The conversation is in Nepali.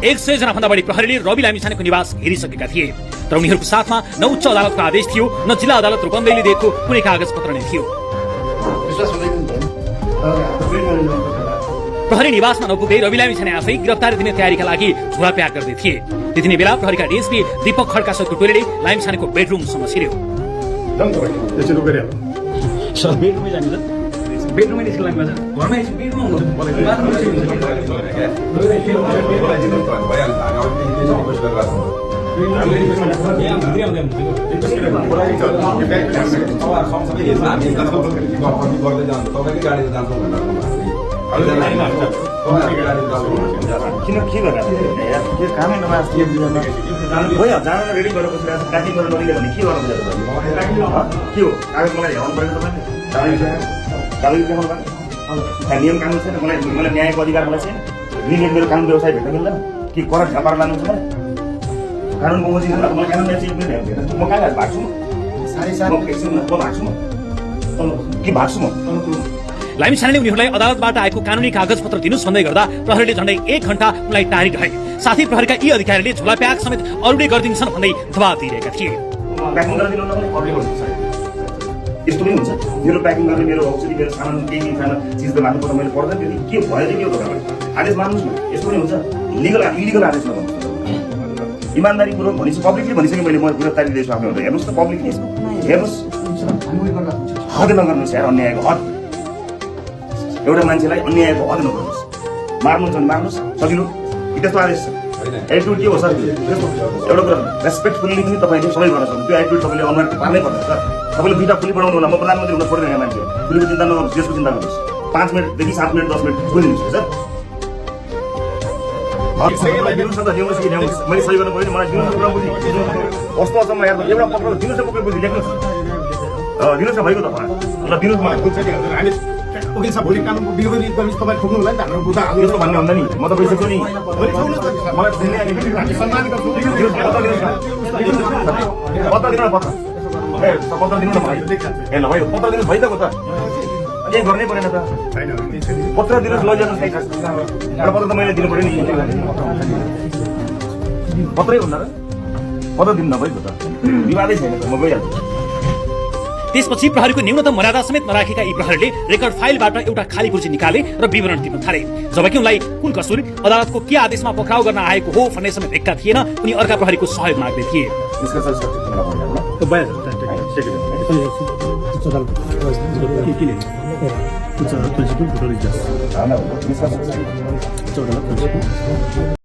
100 जना भन्दा बढी प्रहरीले रवि लामिछानेको निवास घेरिसकेका थिए। तर उनीहरूको साथमा न उच्च अदालतको आदेश थियो न जिल्ला अदालत रूपन्देहीले दिएको कुनै कागजपत्र नै थियो। प्रहरी निवासमा नपुगै रवि लामिछाने आफै गिरफ्तारी दिने तयारीका लागि झोला प्याक गर्दै थिए। त्यति नै बेला प्रहरीका डीएसपी दीपक खड्का सहितको टोलीले लामिछानेको बेडरुमसम्म छिर्यो। बेडरुममै निस्कला घरमै नियम कानुन छैन। मलाई न्यायको अधिकार मलाई छैन। मेरो कानुन व्यवसाय भेट्न मिल्दैन कि कर झपार लानुहुन्छ मलाई कानुनको मजिद मलाई कानुन म कहाँ भाग्छु के भाग्छु म। लामिछानेले उनीहरूलाई अदालतबाट आएको कानुनी कागजपत्र दिनुहोस् भन्दै गर्दा प्रहरीले झण्डै 1 घण्टा उनलाई टारिरहे। साथै प्रहरीका यी अधिकारीले झोला प्याक समेत अरूले गरिदिन्छन् भन्दै दबाब दिइरहेका थिए। यस्तो पनि हुन्छ मेरो प्याकिङ गर्ने मेरो औषधि मेरो सामान केही खान चिज त लानु पर्छ। मैले पर्दैन त्यो के भयो के हो तपाईँ आदेश मान्नुहोस् न। यस्तो पनि हुन्छ इलिगल आदेश नगर्नुहोस्। इमान्दारीपूर्वक भनिसक्यो पब्लिकली भनिसकेँ मैले म गिरफ्तारी दिँदैछु आफ्नो हेर्नुहोस् त पब्लिकली हेर्नुहोस् हद नगर्नुहोस् यार अन्यायको हद। एउटा मान्छेलाई अन्यायको हद नगर्नुहोस्। मार्नुहुन्छ भने मार्नुहोस् सजिलो त्यस्तो आदेश छ। एटिट्युड के हो सर एउटा कुरा रेस्पेक्टफुल्ली पनि तपाईँले सबै गर्न सक्नुहुन्छ। त्यो एटिट्युड तपाईँले अनुहार पार्नै पर्छ सर। तपाईँले दुईवटा फुली बढाउनु होला। म प्रधानमन्त्री हुन छोडिदिने मान्छे हो। फुलीको चिन्ता नगर्नुहोस् देशको चिन्ता गर्नुहोस्। 5 मिनटदेखि 7 मिनट 10 मिनट छोडिदिनुहोस् सर। मैले सही गर्नु पऱ्यो मलाई दिनुहोस् न बुझी कस्तो अचम्म हेर्नु एउटा पत्र दिनुहोस् न बुझी लेख्नुहोस् दिनुहोस् न भइगयो त ल दिनुहोस् मलाई ओके सर भोलि कानुनको विरोधी गर्नुहोस् तपाईँ ठोक्नु होला नि त हाम्रो बुझा यस्तो भन्ने हुँदैन नि। म त भइसक्यो नि मलाई सम्मान गर्छु पत्र दिनु न पत्र पत्र दिनु न भाइ ए ल भयो पत्र दिनुहोस् भइसक्यो त केही गर्नै परेन त पत्र दिनुहोस् लैजानुहोस् एउटा पत्र त मैले दिनु पऱ्यो नि पत्रै हुन्न र पत्र दिनु नभइगयो त विवादै छैन त म गइहाल्छु। त्यसपछि प्रहरीको न्यूनतम मर्यादा समेत नराखेका यी प्रहरीले रेकर्ड फाइलबाट एउटा खाली कुर्सी निकाले र विवरण दिन थाले। जबकि उनलाई कुन कसुर अदालतको के आदेशमा पक्राउ गर्न आएको हो भन्ने समेत भेट्टा थिएन। उनी अर्का प्रहरीको सहयोग माग्दै थिए।